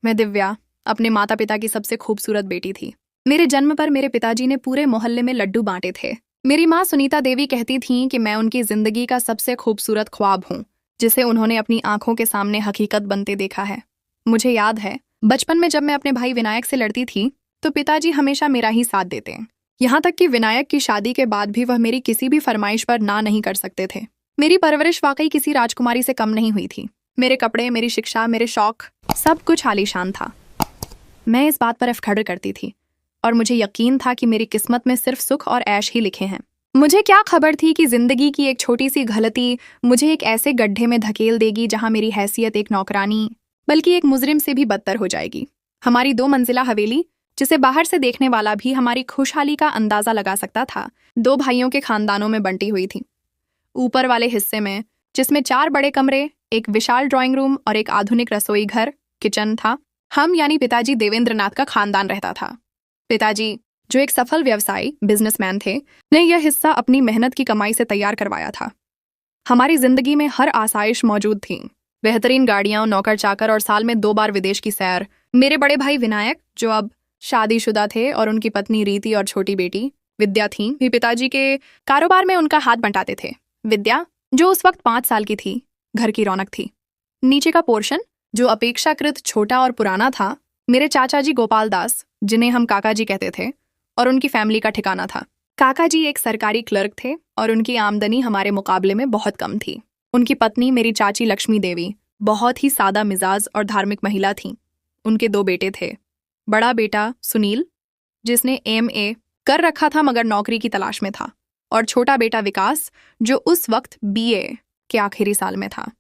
मैं दिव्या अपने माता पिता की सबसे खूबसूरत बेटी थी। मेरे जन्म पर मेरे पिताजी ने पूरे मोहल्ले में लड्डू बांटे थे। मेरी माँ सुनीता देवी कहती थीं कि मैं उनकी जिंदगी का सबसे खूबसूरत ख्वाब हूँ, जिसे उन्होंने अपनी आंखों के सामने हकीकत बनते देखा है। मुझे याद है, बचपन में जब मैं अपने भाई विनायक से लड़ती थी तो पिताजी हमेशा मेरा ही साथ देते हैं। यहाँ तक कि विनायक की शादी के बाद भी वह मेरी किसी भी फरमाइश पर ना नहीं कर सकते थे। मेरी परवरिश वाकई किसी राजकुमारी से कम नहीं हुई थी। मेरे कपड़े, मेरी शिक्षा, मेरे शौक, सब कुछ आलीशान था। मैं इस बात पर अफखड़ करती थी और मुझे यकीन था कि मेरी किस्मत में सिर्फ सुख और ऐश ही लिखे हैं। मुझे क्या खबर थी कि जिंदगी की एक छोटी सी गलती मुझे एक ऐसे गड्ढे में धकेल देगी जहां मेरी हैसियत एक नौकरानी बल्कि एक मुजरिम से भी बदतर हो जाएगी। हमारी 2 मंजिला हवेली, जिसे बाहर से देखने वाला भी हमारी खुशहाली का अंदाजा लगा सकता था, 2 भाइयों के खानदानों में बंटी हुई थी। ऊपर वाले हिस्से में, जिसमें 4 बड़े कमरे, एक विशाल ड्राइंग रूम और एक आधुनिक रसोई घर किचन था, हम यानी पिताजी देवेंद्रनाथ का खानदान रहता था। पिताजी, जो एक सफल व्यवसायी बिजनेसमैन थे, ने यह हिस्सा अपनी मेहनत की कमाई से तैयार करवाया था। हमारी जिंदगी में हर आसाइश मौजूद थी। बेहतरीन गाड़ियां, नौकर चाकर और साल में 2 बार विदेश की सैर। मेरे बड़े भाई विनायक, जो अब शादीशुदा थे, और उनकी पत्नी रीति और छोटी बेटी विद्या थीं, भी पिताजी के कारोबार में उनका हाथ बंटाते थे। विद्या, जो उस वक्त 5 साल की थी, घर की रौनक थी। नीचे का पोर्शन, जो अपेक्षाकृत छोटा और पुराना था, मेरे चाचा जी गोपाल दास, जिन्हें हम काका जी कहते थे, और उनकी फैमिली का ठिकाना था। काका जी एक सरकारी क्लर्क थे और उनकी आमदनी हमारे मुकाबले में बहुत कम थी। उनकी पत्नी मेरी चाची लक्ष्मी देवी बहुत ही सादा मिजाज और धार्मिक महिला थीं। उनके 2 बेटे थे। बड़ा बेटा सुनील, जिसने MA कर रखा था मगर नौकरी की तलाश में था, और छोटा बेटा विकास, जो उस वक्त BA के आखिरी साल में था।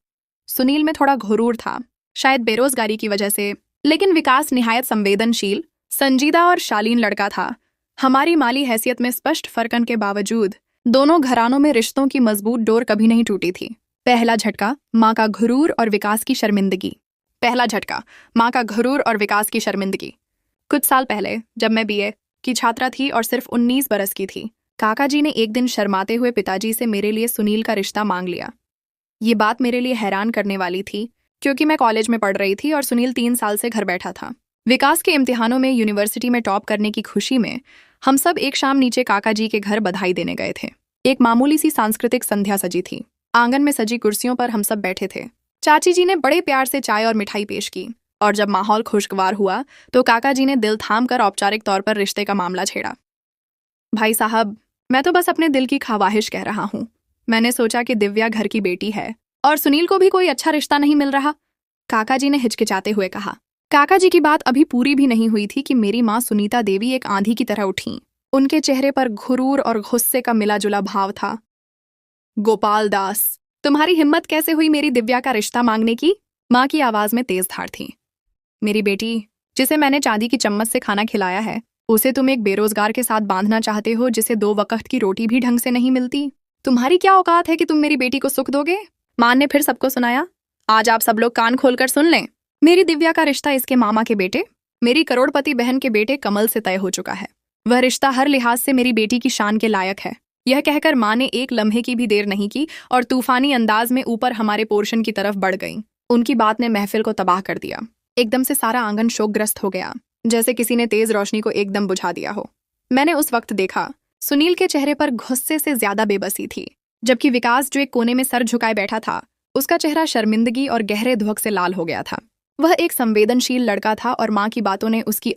सुनील में थोड़ा घुरूर था, शायद बेरोजगारी की वजह से, लेकिन विकास निहायत संवेदनशील, संजीदा और शालीन लड़का था। हमारी माली हैसियत में स्पष्ट फर्कन के बावजूद दोनों घरानों में रिश्तों की मजबूत डोर कभी नहीं टूटी थी। पहला झटका, माँ का घुरूर और विकास की शर्मिंदगी। कुछ साल पहले, जब मैं BA की छात्रा थी और सिर्फ 19 बरस की थी, काका जी ने एक दिन शर्माते हुए पिताजी से मेरे लिए सुनील का रिश्ता मांग लिया। ये बात मेरे लिए हैरान करने वाली थी, क्योंकि मैं कॉलेज में पढ़ रही थी और सुनील 3 साल से घर बैठा था। विकास के इम्तिहानों में यूनिवर्सिटी में टॉप करने की खुशी में हम सब एक शाम नीचे काका जी के घर बधाई देने गए थे। एक मामूली सी सांस्कृतिक संध्या सजी थी। आंगन में सजी कुर्सियों पर हम सब बैठे थे। चाची जी ने बड़े प्यार से चाय और मिठाई पेश की, और जब माहौल खुशगवार हुआ तो काका जी ने दिल थाम कर औपचारिक तौर पर रिश्ते का मामला छेड़ा। भाई साहब, मैं तो बस अपने दिल की ख्वाहिश कह रहा हूँ। मैंने सोचा कि दिव्या घर की बेटी है और सुनील को भी कोई अच्छा रिश्ता नहीं मिल रहा, काका जी ने हिचकिचाते हुए कहा। काका जी की बात अभी पूरी भी नहीं हुई थी कि मेरी माँ सुनीता देवी एक आंधी की तरह उठी। उनके चेहरे पर घुरूर और गुस्से का मिला जुला भाव था। गोपाल दास, तुम्हारी हिम्मत कैसे हुई मेरी दिव्या का रिश्ता मांगने की? माँ की आवाज में तेज धार थी। मेरी बेटी, जिसे मैंने चांदी की चम्मच से खाना खिलाया है, उसे तुम एक बेरोजगार के साथ बांधना चाहते हो, जिसे 2 वक्त की रोटी भी ढंग से नहीं मिलती? तुम्हारी क्या औकात है कि तुम मेरी बेटी को सुख दोगे? माँ ने फिर सबको सुनाया। आज आप सब लोग कान खोलकर सुन लें। मेरी दिव्या का रिश्ता इसके मामा के बेटे, मेरी करोड़पति बहन के बेटे कमल से तय हो चुका है। वह रिश्ता हर लिहाज से मेरी बेटी की शान के लायक है। यह कहकर माँ ने एक लम्हे की भी देर नहीं की और तूफानी अंदाज में ऊपर हमारे पोर्शन की तरफ बढ़ गईं। उनकी बात ने महफिल को तबाह कर दिया। एकदम से सारा आंगन शोकग्रस्त हो गया, जैसे किसी ने तेज रोशनी को एकदम बुझा दिया हो। मैंने उस वक्त देखा, सुनील के चेहरे पर गुस्से से ज्यादा बेबसी थी, जबकि विकास, जो एक कोने में सर झुकाए बैठा था, उसका चेहरा शर्मिंदगी और गहरे दुख से लाल हो गया था। वह एक संवेदनशील लड़का था और माँ की बातों ने उसकी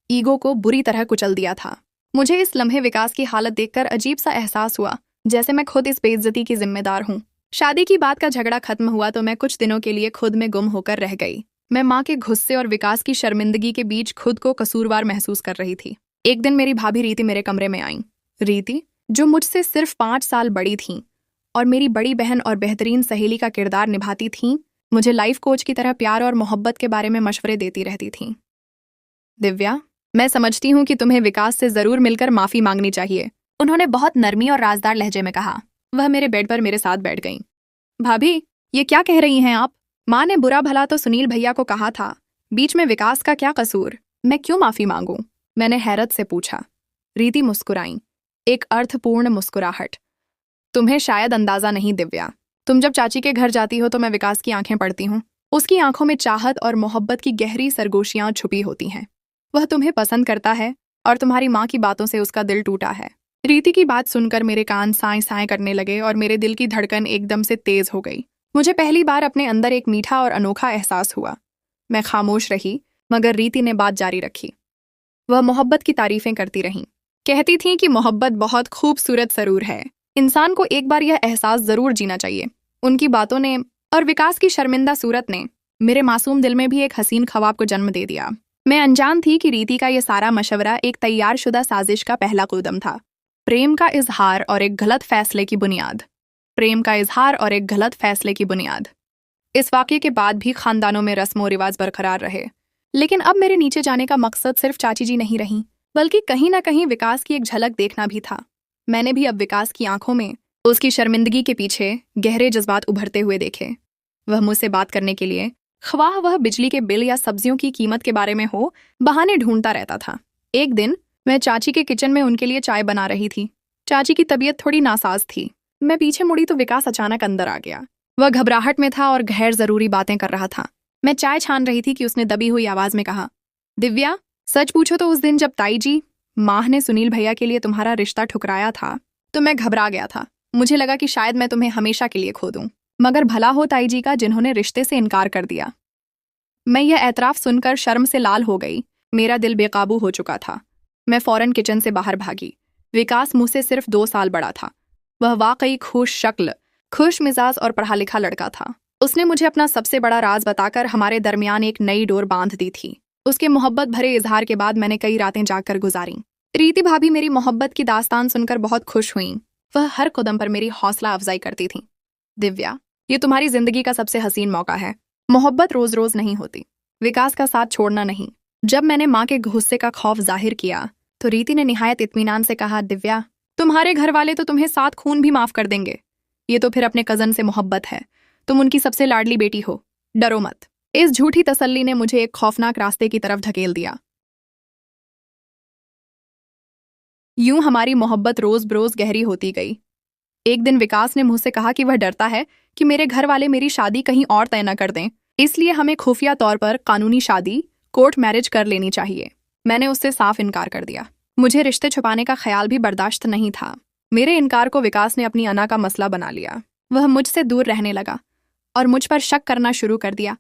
ईगो को बुरी तरह कुचल दिया था। मुझे इस लम्हे विकास की हालत देखकर अजीब सा एहसास हुआ, जैसे मैं खुद इस बेइज्जती की जिम्मेदार हूँ। शादी की बात का झगड़ा खत्म हुआ तो मैं कुछ दिनों के लिए खुद में गुम होकर रह गई। मैं माँ के गुस्से और विकास की शर्मिंदगी के बीच खुद को कसूरवार महसूस कर रही थी। एक दिन मेरी भाभी रीति मेरे कमरे में आई। रीति, जो मुझसे सिर्फ 5 साल बड़ी थीं और मेरी बड़ी बहन और बेहतरीन सहेली का किरदार निभाती थीं, मुझे लाइफ कोच की तरह प्यार और मोहब्बत के बारे में मशवरे देती रहती थीं। दिव्या, मैं समझती हूँ कि तुम्हें विकास से जरूर मिलकर माफी मांगनी चाहिए, उन्होंने बहुत नरमी और राजदार लहजे में कहा। वह मेरे बेड पर मेरे साथ बैठ गईं। भाभी, ये क्या कह रही हैं आप? माँ ने बुरा भला तो सुनील भैया को कहा था, बीच में विकास का क्या कसूर? मैं क्यों माफी मांगूं? मैंने हैरत से पूछा। रीति मुस्कुराई, एक अर्थपूर्ण मुस्कुराहट। तुम्हें शायद अंदाजा नहीं दिव्या, तुम जब चाची के घर जाती हो तो मैं विकास की आंखें पढ़ती हूँ। उसकी आंखों में चाहत और मोहब्बत की गहरी सरगोशियां छुपी होती हैं। वह तुम्हें पसंद करता है और तुम्हारी माँ की बातों से उसका दिल टूटा है। रीति की बात सुनकर मेरे कान साएं साएं करने लगे और मेरे दिल की धड़कन एकदम से तेज हो गई। मुझे पहली बार अपने अंदर एक मीठा और अनोखा एहसास हुआ। मैं खामोश रही, मगर रीति ने बात जारी रखी। वह मोहब्बत की तारीफें करती रहीं। कहती थीं कि मोहब्बत बहुत खूबसूरत जरूर है, इंसान को एक बार यह एहसास जरूर जीना चाहिए। उनकी बातों ने और विकास की शर्मिंदा सूरत ने मेरे मासूम दिल में भी एक हसीन ख्वाब को जन्म दे दिया। मैं अनजान थी कि रीति का यह सारा मशवरा एक तैयारशुदा साजिश का पहला कदम था। प्रेम का इजहार और एक गलत फैसले की बुनियाद। प्रेम का इजहार और एक गलत फैसले की बुनियाद। इस वाक़ये के बाद भी खानदानों में रस्म और रिवाज बरकरार रहे, लेकिन अब मेरे नीचे जाने का मकसद सिर्फ चाची जी नहीं रही, बल्कि कहीं ना कहीं विकास की एक झलक देखना भी था। मैंने भी अब विकास की आंखों में उसकी शर्मिंदगी के पीछे गहरे जज्बात उभरते हुए देखे। वह मुझसे बात करने के लिए, ख्वाह वह बिजली के बिल या सब्जियों की कीमत के बारे में हो, बहाने ढूंढता रहता था। एक दिन मैं चाची के किचन में उनके लिए चाय बना रही थी। चाची की तबीयत थोड़ी नासाज थी। मैं पीछे मुड़ी तो विकास अचानक अंदर आ गया। वह घबराहट में था और गैर जरूरी बातें कर रहा था। मैं चाय छान रही थी कि उसने दबी हुई आवाज में कहा, दिव्या, सच पूछो तो उस दिन जब ताई जी माह ने सुनील भैया के लिए तुम्हारा रिश्ता ठुकराया था तो मैं घबरा गया था। मुझे लगा कि शायद मैं तुम्हें हमेशा के लिए खो दूं, मगर भला हो ताई जी का जिन्होंने रिश्ते से इनकार कर दिया। मैं यह एतराफ सुनकर शर्म से लाल हो गई। मेरा दिल बेकाबू हो चुका था। मैं फौरन किचन से बाहर भागी। विकास मुझसे सिर्फ 2 साल बड़ा था। वह वाकई खुश शक्ल, खुश मिजाज और पढ़ा लिखा लड़का था। उसने मुझे अपना सबसे बड़ा राज बताकर हमारे दरमियान एक नई डोर बांध दी थी। उसके मोहब्बत भरे इजहार के बाद मैंने कई रातें जागकर गुजारी। रीति भाभी मेरी मोहब्बत की दास्तान सुनकर बहुत खुश हुईं। वह हर कदम पर मेरी हौसला अफजाई करती थीं। दिव्या, ये तुम्हारी जिंदगी का सबसे हसीन मौका है। मोहब्बत रोज रोज नहीं होती। विकास का साथ छोड़ना नहीं। जब मैंने माँ के गुस्से का खौफ जाहिर किया तो रीति ने निहायत इत्मीनान से कहा, दिव्या, तुम्हारे घर वाले तो तुम्हें 7 खून भी माफ कर देंगे। ये तो फिर अपने कजन से मोहब्बत है। तुम उनकी सबसे लाडली बेटी हो, डरो मत। इस झूठी तसल्ली ने मुझे एक खौफनाक रास्ते की तरफ धकेल दिया। यूं हमारी मोहब्बत रोज बरोज गहरी होती गई। एक दिन विकास ने मुझसे कहा कि वह डरता है कि मेरे घर वाले मेरी शादी कहीं और तय न कर दें, इसलिए हमें खुफिया तौर पर कानूनी शादी, कोर्ट मैरिज कर लेनी चाहिए। मैंने उससे साफ इनकार कर दिया। मुझे रिश्ते छुपाने का ख्याल भी बर्दाश्त नहीं था। मेरे इनकार को विकास ने अपनी अना का मसला बना लिया। वह मुझसे दूर रहने लगा और मुझ पर शक करना शुरू कर दिया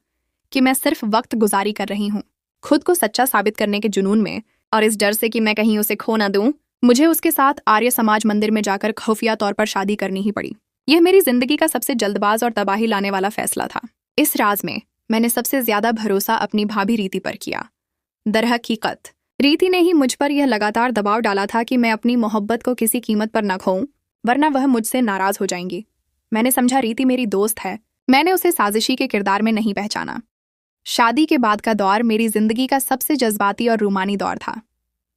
कि मैं सिर्फ वक्त गुजारी कर रही हूँ। खुद को सच्चा साबित करने के जुनून में और इस डर से कि मैं कहीं उसे खो न दूं, मुझे उसके साथ आर्य समाज मंदिर में जाकर खुफिया तौर पर शादी करनी ही पड़ी। यह मेरी जिंदगी का सबसे जल्दबाज और तबाही लाने वाला फैसला था। इस राज में मैंने सबसे ज्यादा भरोसा अपनी भाभी रीति पर किया। दरहकीकत रीति ने ही मुझ पर यह लगातार दबाव डाला था कि मैं अपनी मोहब्बत को किसी कीमत पर न खोऊं, वरना वह मुझसे नाराज हो जाएंगी। मैंने समझा रीति मेरी दोस्त है। मैंने उसे साजिशी के किरदार में नहीं पहचाना। शादी के बाद का दौर मेरी जिंदगी का सबसे जज्बाती और रूमानी दौर था।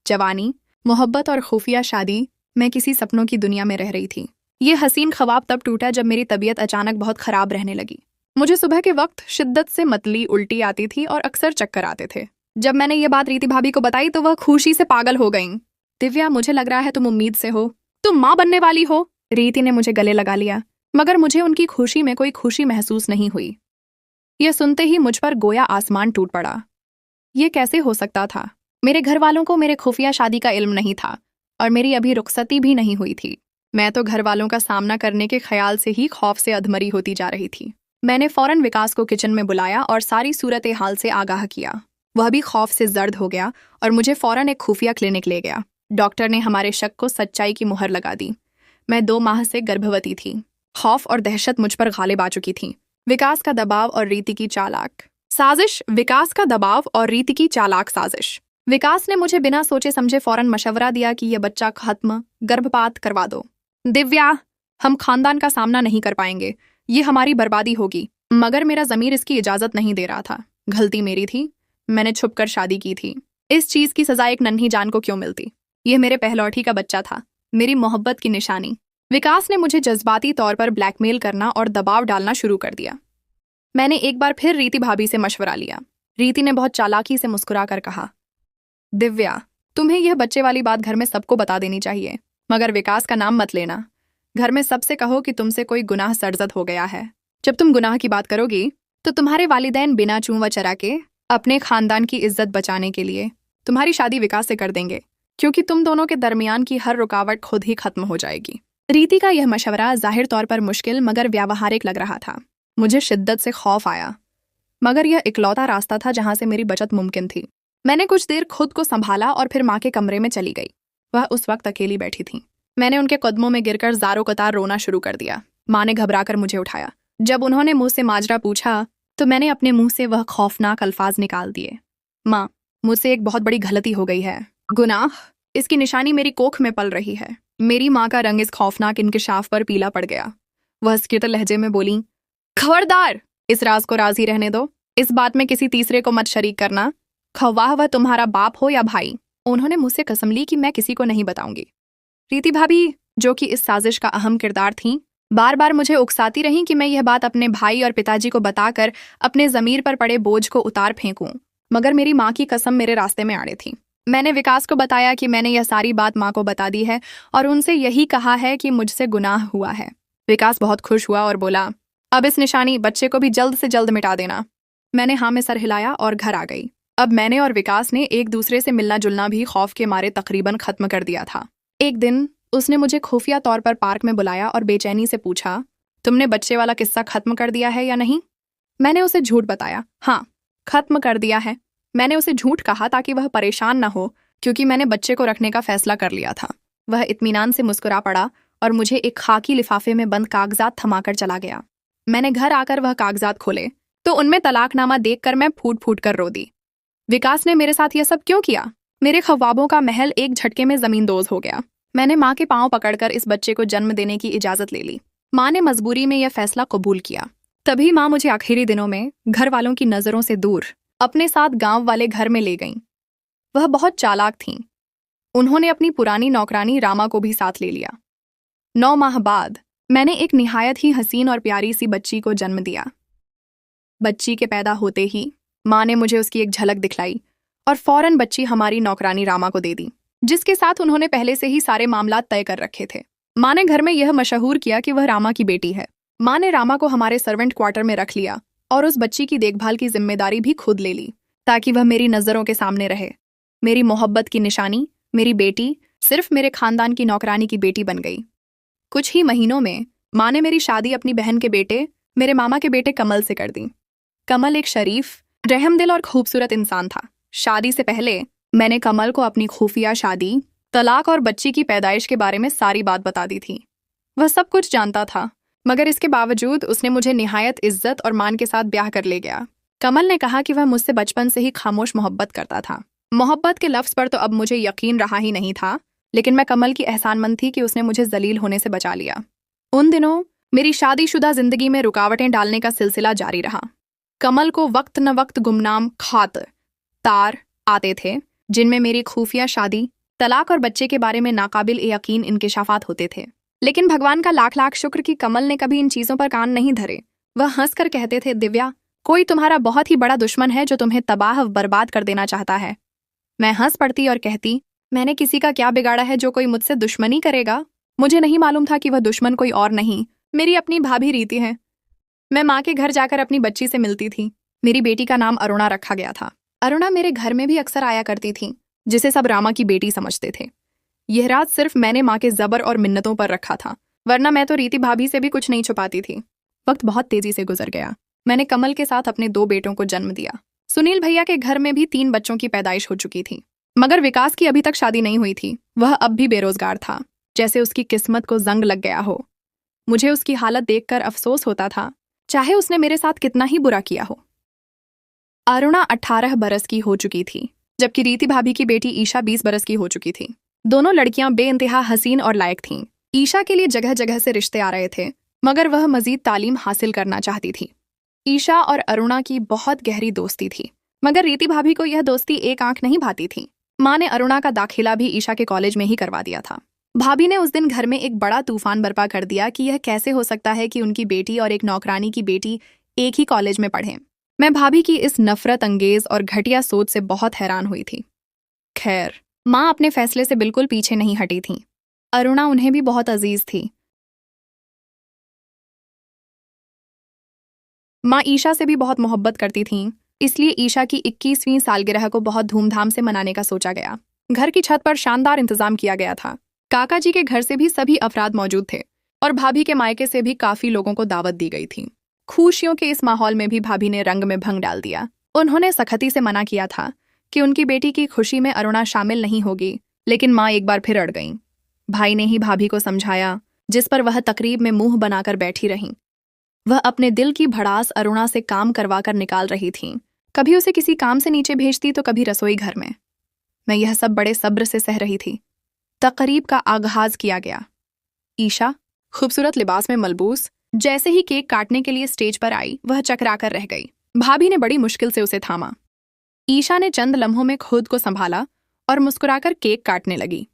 जवानी, मोहब्बत और खुफिया शादी, मैं किसी सपनों की दुनिया में रह रही थी। ये हसीन ख्वाब तब टूटा जब मेरी तबीयत अचानक बहुत खराब रहने लगी। मुझे सुबह के वक्त शिद्दत से मतली उल्टी आती थी और अक्सर चक्कर आते थे। जब मैंने ये बात रीति भाभी को बताई तो वह खुशी से पागल हो गईं। दिव्या, मुझे लग रहा है तुम उम्मीद से हो, तुम माँ बनने वाली हो। रीति ने मुझे गले लगा लिया, मगर मुझे उनकी खुशी में कोई खुशी महसूस नहीं हुई। यह सुनते ही मुझ पर गोया आसमान टूट पड़ा। ये कैसे हो सकता था? मेरे घर वालों को मेरे खुफिया शादी का इल्म नहीं था और मेरी अभी रुखसती भी नहीं हुई थी। मैं तो घर वालों का सामना करने के ख्याल से ही खौफ से अधमरी होती जा रही थी। मैंने फौरन विकास को किचन में बुलाया और सारी सूरत हाल से आगाह किया। वह भी खौफ से जर्द हो गया और मुझे फौरन एक खुफिया क्लिनिक ले गया। डॉक्टर ने हमारे शक को सच्चाई की मुहर लगा दी। मैं 2 माह से गर्भवती थी। खौफ और दहशत मुझ पर गालिब आ चुकी थी। विकास का दबाव और रीति की चालाक साजिश। विकास का दबाव और रीति की चालाक साजिश। विकास ने मुझे बिना सोचे समझे फौरन मशवरा दिया कि यह बच्चा खत्म, गर्भपात करवा दो। दिव्या, हम खानदान का सामना नहीं कर पाएंगे, ये हमारी बर्बादी होगी। मगर मेरा ज़मीर इसकी इजाज़त नहीं दे रहा था। गलती मेरी थी, मैंने छुपकर शादी की थी। इस चीज़ की सजा एक नन्ही जान को क्यों मिलती? यह मेरे पहलौठी का बच्चा था, मेरी मोहब्बत की निशानी। विकास ने मुझे जज्बाती तौर पर ब्लैकमेल करना और दबाव डालना शुरू कर दिया। मैंने एक बार फिर रीति भाभी से मशवरा लिया। रीति ने बहुत चालाकी से मुस्कुरा कर कहा, दिव्या, तुम्हें यह बच्चे वाली बात घर में सबको बता देनी चाहिए, मगर विकास का नाम मत लेना। घर में सबसे कहो कि तुमसे कोई गुनाह सरजद हो गया है। जब तुम गुनाह की बात करोगी तो तुम्हारे वालिदैन बिना चूं व चरा के अपने खानदान की इज्जत बचाने के लिए तुम्हारी शादी विकास से कर देंगे, क्योंकि तुम दोनों के दरमियान की हर रुकावट खुद ही खत्म हो जाएगी। रीति का यह मशवरा जाहिर तौर पर मुश्किल मगर व्यावहारिक लग रहा था। मुझे शिद्दत से खौफ आया, मगर यह इकलौता रास्ता था जहां से मेरी बचत मुमकिन थी। मैंने कुछ देर खुद को संभाला और फिर माँ के कमरे में चली गई। वह उस वक्त अकेली बैठी थी। मैंने उनके कदमों में गिरकर ज़ारो कतार रोना शुरू कर दिया। माँ ने घबराकर मुझे उठाया। जब उन्होंने मुझसे माजरा पूछा तो मैंने अपने मुंह से वह खौफनाक अल्फाज निकाल दिए। माँ, मुझसे एक बहुत बड़ी गलती हो गई है। गुनाह, इसकी निशानी मेरी कोख में पल रही है। मेरी माँ का रंग इस खौफनाक इंकिशाफ पर पीला पड़ गया। वह स्किटर लहजे में बोली, खबरदार, इस राज को राज ही रहने दो। इस बात में किसी तीसरे को मत शरीक करना, खवाह वह तुम्हारा बाप हो या भाई। उन्होंने मुझसे कसम ली कि मैं किसी को नहीं बताऊंगी। रीति भाभी, जो कि इस साजिश का अहम किरदार थीं, बार बार मुझे उकसाती रहीं कि मैं यह बात अपने भाई और पिताजी को बताकर अपने ज़मीर पर पड़े बोझ को उतार फेंकूं, मगर मेरी माँ की कसम मेरे रास्ते में आड़े थी। मैंने विकास को बताया कि मैंने यह सारी बात माँ को बता दी है और उनसे यही कहा है कि मुझसे गुनाह हुआ है। विकास बहुत खुश हुआ और बोला, अब इस निशानी बच्चे को भी जल्द से जल्द मिटा देना। मैंने हाँ में सर हिलाया और घर आ गई। अब मैंने और विकास ने एक दूसरे से मिलना जुलना भी खौफ के मारे तकरीबन खत्म कर दिया था। एक दिन उसने मुझे खुफिया तौर पर पार्क में बुलाया और बेचैनी से पूछा, तुमने बच्चे वाला किस्सा खत्म कर दिया है या नहीं? मैंने उसे झूठ बताया। हाँ, खत्म कर दिया है। मैंने उसे झूठ कहा ताकि वह परेशान न हो, क्योंकि मैंने बच्चे को रखने का फैसला कर लिया था। वह इत्मीनान से मुस्कुरा पड़ा और मुझे एक खाकी लिफाफे में बंद कागजात थमाकर चला गया। मैंने घर आकर वह कागजात खोले तो उनमें तलाकनामा देखकर मैं फूट फूट कर रो दी। विकास ने मेरे साथ यह सब क्यों किया? मेरे ख्वाबों का महल एक झटके में जमींदोज हो गया। मैंने माँ के पांव पकड़कर इस बच्चे को जन्म देने की इजाजत ले ली। माँ ने मजबूरी में यह फैसला कबूल किया। तभी माँ मुझे आखिरी दिनों में घर वालों की नजरों से दूर अपने साथ गांव वाले घर में ले गईं। वह बहुत चालाक थीं। उन्होंने अपनी पुरानी नौकरानी रामा को भी साथ ले लिया। 9 माह बाद मैंने एक निहायत ही हसीन और प्यारी सी बच्ची को जन्म दिया। बच्ची के पैदा होते ही माँ ने मुझे उसकी एक झलक दिखलाई और फौरन बच्ची हमारी नौकरानी रामा को दे दी, जिसके साथ उन्होंने पहले से ही सारे मामलात तय कर रखे थे। माँ ने घर में यह मशहूर किया कि वह रामा की बेटी है। माँ ने रामा को हमारे सर्वेंट क्वार्टर में रख लिया और उस बच्ची की देखभाल की जिम्मेदारी भी खुद ले ली, ताकि वह मेरी नज़रों के सामने रहे। मेरी मोहब्बत की निशानी, मेरी बेटी, सिर्फ मेरे खानदान की नौकरानी की बेटी बन गई। कुछ ही महीनों में माँ ने मेरी शादी अपनी बहन के बेटे, मेरे मामा के बेटे कमल से कर दी। कमल एक शरीफ, रहमदिल और खूबसूरत इंसान था। शादी से पहले मैंने कमल को अपनी खुफिया शादी, तलाक और बच्ची की पैदाइश के बारे में सारी बात बता दी थी। वह सब कुछ जानता था, मगर इसके बावजूद उसने मुझे निहायत इज्जत और मान के साथ ब्याह कर ले गया। कमल ने कहा कि वह मुझसे बचपन से ही खामोश मोहब्बत करता था। मोहब्बत के लफ्ज़ पर तो अब मुझे यकीन रहा ही नहीं था, लेकिन मैं कमल की एहसानमंद थी कि उसने मुझे जलील होने से बचा लिया। उन दिनों मेरी शादीशुदा जिंदगी में रुकावटें डालने का सिलसिला जारी रहा। कमल को वक्त न वक्त गुमनाम खात तार आते थे, जिनमें मेरी खुफिया शादी, तलाक और बच्चे के बारे में नाकाबिल यकीन इंकिशाफात होते थे। लेकिन भगवान का लाख लाख शुक्र कि कमल ने कभी इन चीज़ों पर कान नहीं धरे। वह हंसकर कहते थे, दिव्या, कोई तुम्हारा बहुत ही बड़ा दुश्मन है जो तुम्हें तबाह बर्बाद कर देना चाहता है। मैं हंस पड़ती और कहती, मैंने किसी का क्या बिगाड़ा है जो कोई मुझसे दुश्मनी करेगा? मुझे नहीं मालूम था कि वह दुश्मन कोई और नहीं, मेरी अपनी भाभी रीति है। मैं माँ के घर जाकर अपनी बच्ची से मिलती थी। मेरी बेटी का नाम अरुणा रखा गया था। अरुणा मेरे घर में भी अक्सर आया करती थी, जिसे सब रामा की बेटी समझते थे। यह राज सिर्फ मैंने माँ के जबर और मिन्नतों पर रखा था, वरना मैं तो रीति भाभी से भी कुछ नहीं छुपाती थी। वक्त बहुत तेजी से गुजर गया। मैंने कमल के साथ अपने 2 बेटों को जन्म दिया। सुनील भैया के घर में भी 3 बच्चों की पैदाइश हो चुकी थी, मगर विकास की अभी तक शादी नहीं हुई थी। वह अब भी बेरोजगार था, जैसे उसकी किस्मत को जंग लग गया हो। मुझे उसकी हालत देखकर अफसोस होता था, चाहे उसने मेरे साथ कितना ही बुरा किया हो। अरुणा 18 बरस की हो चुकी थी, जबकि रीति भाभी की बेटी ईशा 20 बरस की हो चुकी थी। दोनों लड़कियां बेइंतहा हसीन और लायक थीं। ईशा के लिए जगह जगह से रिश्ते आ रहे थे, मगर वह मजीद तालीम हासिल करना चाहती थी। ईशा और अरुणा की बहुत गहरी दोस्ती थी, मगर रीति भाभी को यह दोस्ती एक आंख नहीं भाती थी। माँ ने अरुणा का दाखिला भी ईशा के कॉलेज में ही करवा दिया था। भाभी ने उस दिन घर में एक बड़ा तूफान बर्पा कर दिया कि यह कैसे हो सकता है कि उनकी बेटी और एक नौकरानी की बेटी एक ही कॉलेज में पढ़ें। मैं भाभी की इस नफरत अंगेज और घटिया सोच से बहुत हैरान हुई थी। खैर, माँ अपने फैसले से बिल्कुल पीछे नहीं हटी थीं। अरुणा उन्हें भी बहुत अजीज थी। माँ ईशा से भी बहुत मोहब्बत करती थीं, इसलिए ईशा की 21वीं सालगिरह को बहुत धूमधाम से मनाने का सोचा गया। घर की छत पर शानदार इंतजाम किया गया था। काका जी के घर से भी सभी अफराद मौजूद थे और भाभी के मायके से भी काफी लोगों को दावत दी गई थी। खुशियों के इस माहौल में भी भाभी ने रंग में भंग डाल दिया। उन्होंने सख्ती से मना किया था कि उनकी बेटी की खुशी में अरुणा शामिल नहीं होगी, लेकिन माँ एक बार फिर अड़ गईं। भाई ने ही भाभी को समझाया, जिस पर वह तकरीब में मुंह बनाकर बैठी रहीं। वह अपने दिल की भड़ास अरुणा से काम करवाकर निकाल रही थीं। कभी उसे किसी काम से नीचे भेजती तो कभी रसोई घर में। मैं यह सब बड़े सब्र से सह रही थी। तकरीब का आगाज किया गया। ईशा खूबसूरत लिबास में मलबूस जैसे ही केक काटने के लिए स्टेज पर आई, वह चकराकर रह गई। भाभी ने बड़ी मुश्किल से उसे थामा। ईशा ने चंद लम्हों में खुद को संभाला और मुस्कुराकर केक काटने लगी।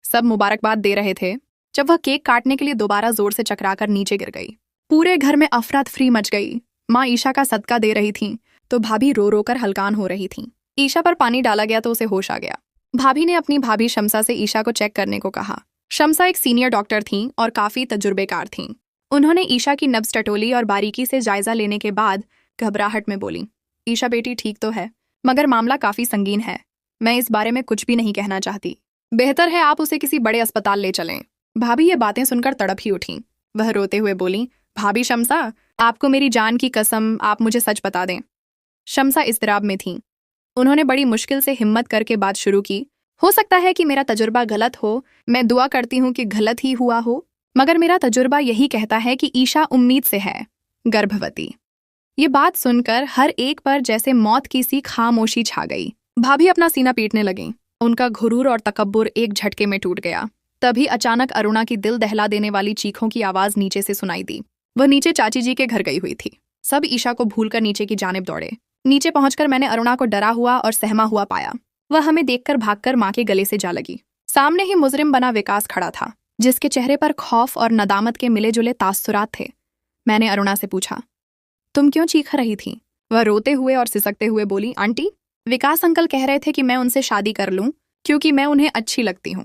सब मुबारकबाद दे रहे थे जब वह केक काटने के लिए दोबारा जोर से चकराकर नीचे गिर गई। पूरे घर में अफरा तफरी मच गई। माँ ईशा का सदका दे रही थीं, तो भाभी रो रो कर हलकान हो रही थीं। ईशा पर पानी डाला गया तो उसे होश आ गया। भाभी ने अपनी भाभी शम्सा से ईशा को चेक करने को कहा। शम्सा एक सीनियर डॉक्टर थीं और काफी तजुर्बेकार थीं। उन्होंने ईशा की नब्ज टटोली और बारीकी से जायजा लेने के बाद घबराहट में बोली, ईशा बेटी ठीक तो है, मगर मामला काफी संगीन है। मैं इस बारे में कुछ भी नहीं कहना चाहती। बेहतर है आप उसे किसी बड़े अस्पताल ले चलें। भाभी ये बातें सुनकर तड़प ही उठीं। वह रोते हुए बोली, भाभी शम्सा, आपको मेरी जान की कसम, आप मुझे सच बता दें। शम्सा इस्तराब में थीं। उन्होंने बड़ी मुश्किल से हिम्मत करके बात शुरू की। हो सकता है कि मेरा तजुर्बा गलत हो, मैं दुआ करती हूँ कि गलत ही हुआ हो, मगर मेरा तजुर्बा यही कहता है कि ईशा उम्मीद से है गर्भवती। ये बात सुनकर हर एक पर जैसे मौत की सी खामोशी छा गई। भाभी अपना सीना पीटने लगीं। उनका घुरूर और तकब्बुर एक झटके में टूट गया। तभी अचानक अरुणा की दिल दहला देने वाली चीखों की आवाज नीचे से सुनाई दी। वह नीचे चाची जी के घर गई हुई थी। सब ईशा को भूलकर नीचे की जानिब दौड़े। नीचे पहुंचकर मैंने अरुणा को डरा हुआ और सहमा हुआ पाया। वह हमें देखकर भागकर माँ के गले से जा लगी। सामने ही मुजरिम बना विकास खड़ा था, जिसके चेहरे पर खौफ और नदामत के मिले जुले तासुरात थे। मैंने अरुणा से पूछा, तुम क्यों चीख रही थी? वह रोते हुए और सिसकते हुए बोली, आंटी, विकास अंकल कह रहे थे कि मैं उनसे शादी कर लूं क्योंकि मैं उन्हें अच्छी लगती हूं।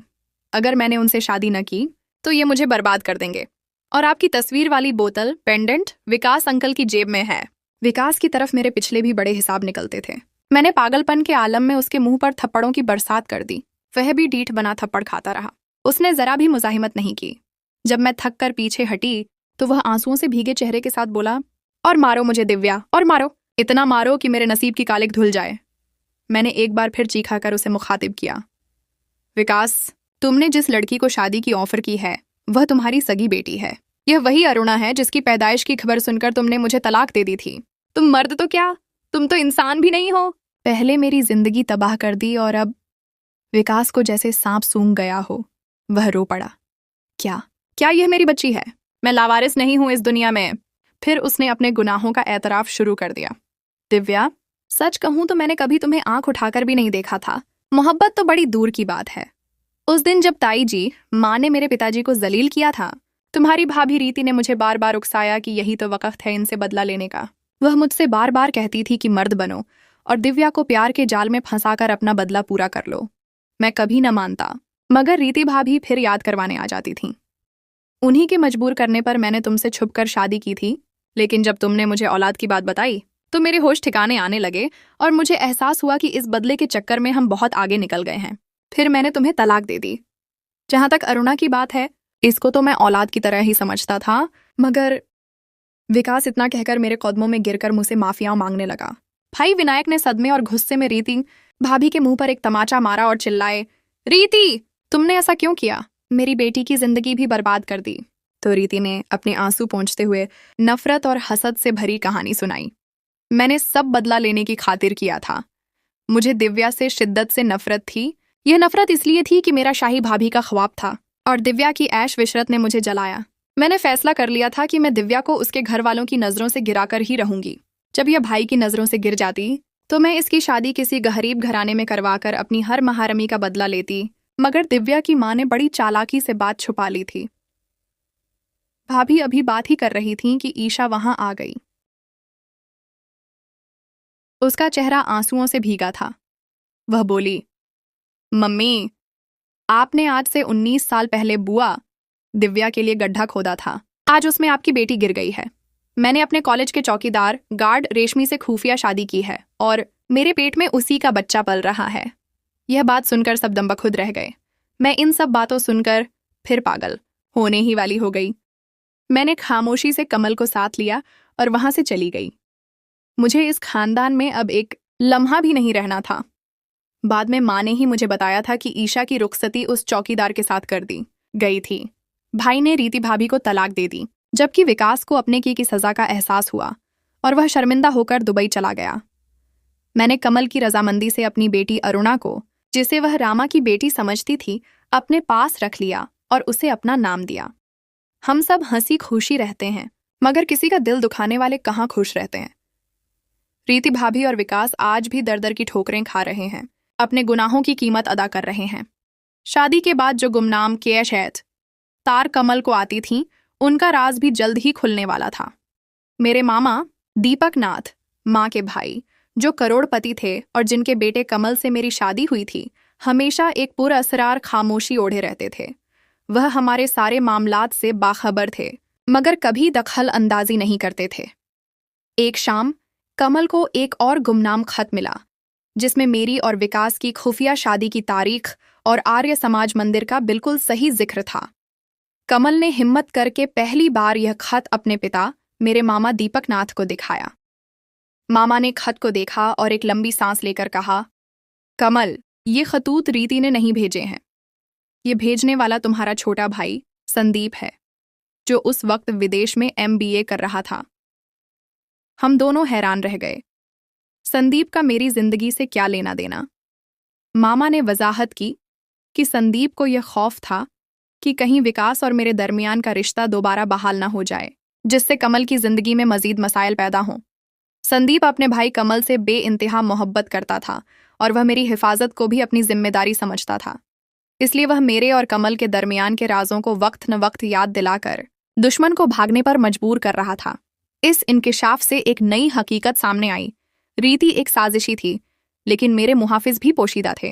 अगर मैंने उनसे शादी न की तो ये मुझे बर्बाद कर देंगे। और आपकी तस्वीर वाली बोतल पेंडेंट विकास अंकल की जेब में है। विकास की तरफ मेरे पिछले भी बड़े हिसाब निकलते थे। मैंने पागलपन के आलम में उसके मुंह पर थप्पड़ों की बरसात कर दी। वह भी डीठ बना थप्पड़ खाता रहा। उसने जरा भी मुजाहिमत नहीं की। जब मैं थक कर पीछे हटी तो वह आंसुओं से भीगे चेहरे के साथ बोला, और मारो मुझे दिव्या, और मारो, इतना मारो कि मेरे नसीब की कालिक धुल जाए। मैंने एक बार फिर चीखा कर उसे मुखातिब किया, विकास, तुमने जिस लड़की को शादी की ऑफर की है वह तुम्हारी सगी बेटी है। यह वही अरुणा है जिसकी पैदाइश की खबर सुनकर तुमने मुझे तलाक दे दी थी। तुम मर्द तो क्या, तुम तो इंसान भी नहीं हो। पहले मेरी जिंदगी तबाह कर दी और अब विकास को जैसे सांप सूंघ गया हो। वह रो पड़ा। क्या क्या यह मेरी बच्ची है? मैं लावारिस नहीं हूं इस दुनिया में। फिर उसने अपने गुनाहों का एतराफ शुरू कर दिया। दिव्या, सच कहूं तो मैंने कभी तुम्हें आंख उठाकर भी नहीं देखा था। मोहब्बत तो बड़ी दूर की बात है। उस दिन जब ताई जी, माँ ने मेरे पिताजी को जलील किया था, तुम्हारी भाभी रीति ने मुझे बार बार उकसाया कि यही तो वक्त है इनसे बदला लेने का। वह मुझसे बार बार कहती थी कि मर्द बनो और दिव्या को प्यार के जाल में फंसाकर अपना बदला पूरा कर लो। मैं कभी न मानता, मगर रीति भाभी फिर याद करवाने आ जाती थीं। उन्हीं के मजबूर करने पर मैंने तुमसे छुपकर शादी की थी, लेकिन जब तुमने मुझे औलाद की बात बताई तो मेरे होश ठिकाने आने लगे और मुझे एहसास हुआ कि इस बदले के चक्कर में हम बहुत आगे निकल गए हैं। फिर मैंने तुम्हें तलाक दे दी। जहां तक अरुणा की बात है, इसको तो मैं औलाद की तरह ही समझता था, मगर विकास इतना कहकर मेरे कदमों में गिरकर मुझसे माफिया मांगने लगा। भाई विनायक ने सदमे और गुस्से में रीति भाभी के मुंह पर एक तमाचा मारा और चिल्लाए, रीति, तुमने ऐसा क्यों किया? मेरी बेटी की जिंदगी भी बर्बाद कर दी। तो रीति ने अपने आंसू पोंछते हुए नफरत और हसद से भरी कहानी सुनाई। मैंने सब बदला लेने की खातिर किया था। मुझे दिव्या से शिद्दत से नफरत थी। यह नफरत इसलिए थी कि मेरा शाही भाभी का ख्वाब था और दिव्या की ऐश विशरत ने मुझे जलाया। मैंने फैसला कर लिया था कि मैं दिव्या को उसके घर वालों की नजरों से गिराकर ही रहूंगी। जब यह भाई की नजरों से गिर जाती तो मैं इसकी शादी किसी गरीब घराने में करवाकर अपनी हर महारमी का बदला लेती, मगर दिव्या की माँ ने बड़ी चालाकी से बात छुपा ली थी। भाभी अभी बात ही कर रही थीं कि ईशा वहां आ गई। उसका चेहरा आंसुओं से भीगा था। वह बोली, मम्मी, आपने आज से 19 साल पहले बुआ दिव्या के लिए गड्ढा खोदा था। आज उसमें आपकी बेटी गिर गई है। मैंने अपने कॉलेज के चौकीदार गार्ड रेशमी से खुफिया शादी की है और मेरे पेट में उसी का बच्चा पल रहा है। यह बात सुनकर सब दम्बखुद रह गए। मैं इन सब बातों सुनकर फिर पागल होने ही वाली हो गई। मैंने खामोशी से कमल को साथ लिया और वहां से चली गई। मुझे इस खानदान में अब एक लम्हा भी नहीं रहना था। बाद में माँ ने ही मुझे बताया था कि ईशा की रुखसती उस चौकीदार के साथ कर दी गई थी। भाई ने रीति भाभी को तलाक दे दी, जबकि विकास को अपने की सजा का एहसास हुआ और वह शर्मिंदा होकर दुबई चला गया। मैंने कमल की रजामंदी से अपनी बेटी अरुणा को, जिसे वह रामा की बेटी समझती थी, अपने पास रख लिया और उसे अपना नाम दिया। हम सब हंसी खुशी रहते हैं, मगर किसी का दिल दुखाने वाले कहाँ खुश रहते हैं। रीति भाभी और विकास आज भी दर दर की ठोकरें खा रहे हैं, अपने गुनाहों की कीमत अदा कर रहे हैं। शादी के बाद जो गुमनाम कैशैत तार कमल को आती थीं, उनका राज भी जल्द ही खुलने वाला था। मेरे मामा दीपक नाथ, माँ के भाई, जो करोड़पति थे और जिनके बेटे कमल से मेरी शादी हुई थी, हमेशा एक पुरअसरार खामोशी ओढ़े रहते थे। वह हमारे सारे मामलात से बाखबर थे, मगर कभी दखल अंदाजी नहीं करते थे। एक शाम कमल को एक और गुमनाम खत मिला, जिसमें मेरी और विकास की खुफिया शादी की तारीख और आर्य समाज मंदिर का बिल्कुल सही जिक्र था। कमल ने हिम्मत करके पहली बार यह खत अपने पिता, मेरे मामा दीपक नाथ को दिखाया। मामा ने खत को देखा और एक लंबी सांस लेकर कहा, कमल, ये खतूत रीति ने नहीं भेजे हैं। ये भेजने वाला तुम्हारा छोटा भाई संदीप है, जो उस वक्त विदेश में MBA कर रहा था। हम दोनों हैरान रह गए। संदीप का मेरी जिंदगी से क्या लेना देना? मामा ने वजाहत की कि संदीप को यह खौफ था कि कहीं विकास और मेरे दरमियान का रिश्ता दोबारा बहाल ना हो जाए, जिससे कमल की जिंदगी में मजीद मसाइल पैदा हों। संदीप अपने भाई कमल से बेइंतहा मोहब्बत करता था और वह मेरी हिफाजत को भी अपनी जिम्मेदारी समझता था। इसलिए वह मेरे और कमल के दरमियान के राजों को वक्त न वक्त याद दिलाकर दुश्मन को भागने पर मजबूर कर रहा था। इस इंकिशाफ से एक नई हकीकत सामने आई। रीति एक साजिशी थी, लेकिन मेरे मुहाफिज भी पोशीदा थे।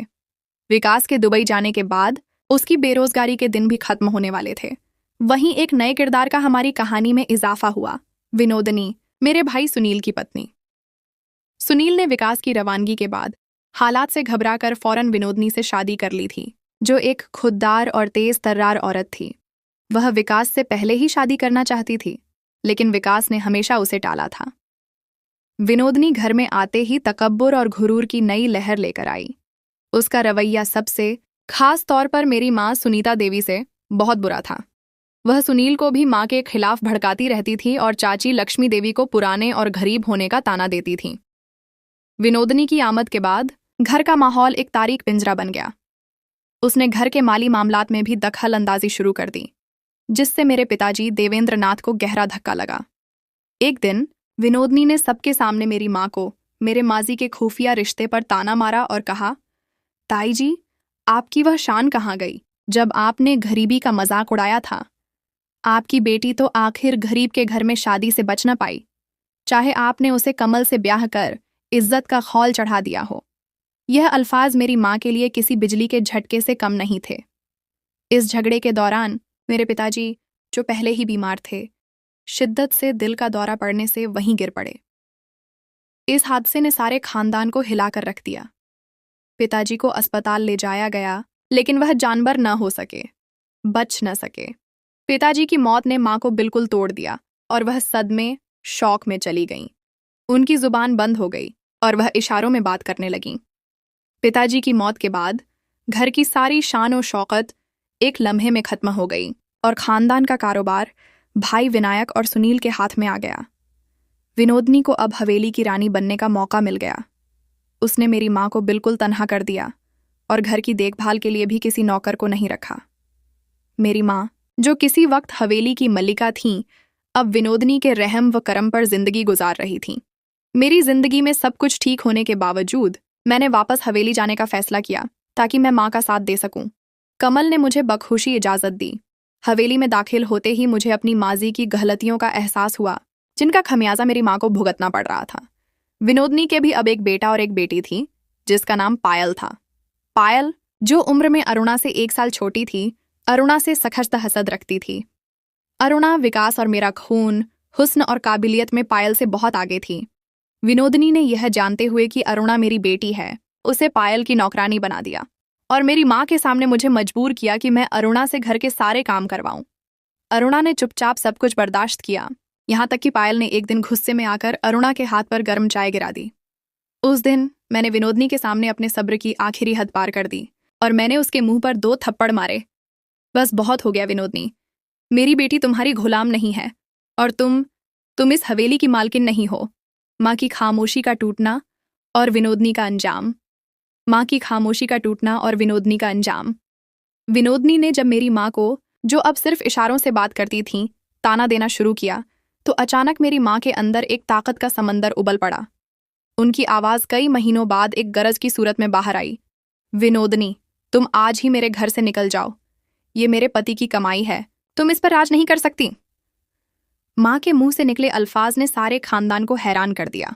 विकास के दुबई जाने के बाद उसकी बेरोजगारी के दिन भी खत्म होने वाले थे। वहीं एक नए किरदार का हमारी कहानी में इजाफा हुआ, विनोदनी, मेरे भाई सुनील की पत्नी। सुनील ने विकास की रवानगी के बाद हालात से घबराकर फौरन विनोदनी से शादी कर ली थी, जो एक खुददार और तेज तर्रार औरत थी। वह विकास से पहले ही शादी करना चाहती थी, लेकिन विकास ने हमेशा उसे टाला था। विनोदनी घर में आते ही तकब्बुर और घुरूर की नई लहर लेकर आई। उसका रवैया सबसे, खास तौर पर मेरी माँ सुनीता देवी से, बहुत बुरा था। वह सुनील को भी माँ के खिलाफ भड़काती रहती थी और चाची लक्ष्मी देवी को पुराने और गरीब होने का ताना देती थी। विनोदनी की आमद के बाद घर का माहौल एक तारीक पिंजरा बन गया। उसने घर के माली मामलात में भी दखल अंदाजी शुरू कर दी, जिससे मेरे पिताजी देवेंद्र नाथ को गहरा धक्का लगा। एक दिन विनोदनी ने सबके सामने मेरी माँ को मेरे माजी के खुफिया रिश्ते पर ताना मारा और कहा, ताई जी, आपकी वह शान कहाँ गई जब आपने गरीबी का मजाक उड़ाया था? आपकी बेटी तो आखिर गरीब के घर में शादी से बच न पाई, चाहे आपने उसे कमल से ब्याह कर इज्जत का खौल चढ़ा दिया हो। यह अल्फाज मेरी माँ के लिए किसी बिजली के झटके से कम नहीं थे। इस झगड़े के दौरान मेरे पिताजी, जो पहले ही बीमार थे, शिद्दत से दिल का दौरा पड़ने से वहीं गिर पड़े। इस हादसे ने सारे खानदान को हिलाकर रख दिया। पिताजी को अस्पताल ले जाया गया, लेकिन वह जानवर न हो सके, बच न सके। पिताजी की मौत ने माँ को बिल्कुल तोड़ दिया और वह सदमे, शौक में चली गईं। उनकी जुबान बंद हो गई और वह इशारों में बात करने लगीं। पिताजी की मौत के बाद घर की सारी शान और शौकत एक लम्हे में खत्म हो गई और खानदान का कारोबार भाई विनायक और सुनील के हाथ में आ गया। विनोदनी को अब हवेली की रानी बनने का मौका मिल गया। उसने मेरी माँ को बिल्कुल तन्हा कर दिया और घर की देखभाल के लिए भी किसी नौकर को नहीं रखा। मेरी माँ, जो किसी वक्त हवेली की मल्लिका थीं, अब विनोदनी के रहम व करम पर जिंदगी गुजार रही थीं। मेरी जिंदगी में सब कुछ ठीक होने के बावजूद मैंने वापस हवेली जाने का फैसला किया ताकि मैं माँ का साथ दे सकूं। कमल ने मुझे बखुशी इजाजत दी। हवेली में दाखिल होते ही मुझे अपनी माजी की गलतियों का एहसास हुआ, जिनका खमियाजा मेरी माँ को भुगतना पड़ रहा था। विनोदनी के भी अब एक बेटा और एक बेटी थी, जिसका नाम पायल था। पायल, जो उम्र में अरुणा से 1 साल छोटी थी, अरुणा से सख्त हसद रखती थी। अरुणा विकास और मेरा खून, हुस्न और काबिलियत में पायल से बहुत आगे थी। विनोदनी ने यह जानते हुए कि अरुणा मेरी बेटी है, उसे पायल की नौकरानी बना दिया और मेरी माँ के सामने मुझे मजबूर किया कि मैं अरुणा से घर के सारे काम करवाऊं। अरुणा ने चुपचाप सब कुछ बर्दाश्त किया, यहाँ तक कि पायल ने एक दिन गुस्से में आकर अरुणा के हाथ पर गर्म चाय गिरा दी। उस दिन मैंने विनोदनी के सामने अपने सब्र की आखिरी हद पार कर दी और मैंने उसके मुंह पर 2 थप्पड़ मारे। बस बहुत हो गया विनोदनी, मेरी बेटी तुम्हारी गुलाम नहीं है और तुम इस हवेली की मालकिन नहीं हो। माँ की खामोशी का टूटना और विनोदनी का अंजाम। माँ की खामोशी का टूटना और विनोदनी का अंजाम। विनोदनी ने जब मेरी माँ को, जो अब सिर्फ इशारों से बात करती थीं, ताना देना शुरू किया तो अचानक मेरी माँ के अंदर एक ताकत का समंदर उबल पड़ा। उनकी आवाज़ कई महीनों बाद एक गरज की सूरत में बाहर आई। विनोदनी, तुम आज ही मेरे घर से निकल जाओ। ये मेरे पति की कमाई है, तुम इस पर राज नहीं कर सकती। माँ के मुंह से निकले अल्फाज ने सारे खानदान को हैरान कर दिया।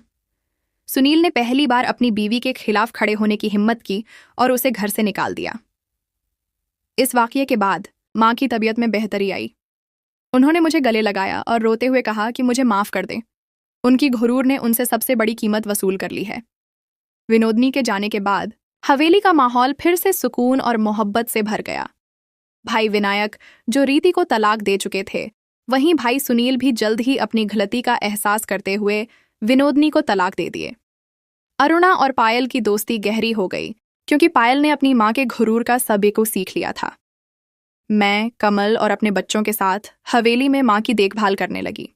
सुनील ने पहली बार अपनी बीवी के खिलाफ खड़े होने की हिम्मत की और उसे घर से निकाल दिया। इस वाकये के बाद माँ की तबीयत में बेहतरी आई। उन्होंने मुझे गले लगाया और रोते हुए कहा कि मुझे माफ़ कर दें। उनकी घुरूर ने उनसे सबसे बड़ी कीमत वसूल कर ली है। विनोदनी के जाने के बाद हवेली का माहौल फिर से सुकून और मोहब्बत से भर गया। भाई विनायक, जो रीति को तलाक दे चुके थे, वहीं भाई सुनील भी जल्द ही अपनी गलती का एहसास करते हुए विनोदनी को तलाक दे दिए। अरुणा और पायल की दोस्ती गहरी हो गई क्योंकि पायल ने अपनी माँ के घुरूर का सबको सीख लिया था। मैं, कमल और अपने बच्चों के साथ हवेली में माँ की देखभाल करने लगी।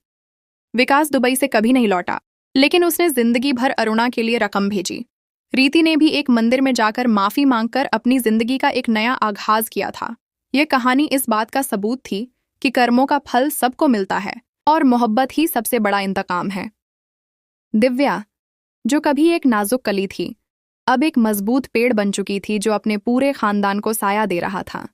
विकास दुबई से कभी नहीं लौटा, लेकिन उसने जिंदगी भर अरुणा के लिए रकम भेजी। रीति ने भी एक मंदिर में जाकर माफी मांगकर अपनी जिंदगी का एक नया आगाज किया था। यह कहानी इस बात का सबूत थी कि कर्मों का फल सबको मिलता है और मोहब्बत ही सबसे बड़ा इंतकाम है। दिव्या, जो कभी एक नाजुक कली थी, अब एक मजबूत पेड़ बन चुकी थी जो अपने पूरे खानदान को साया दे रहा था।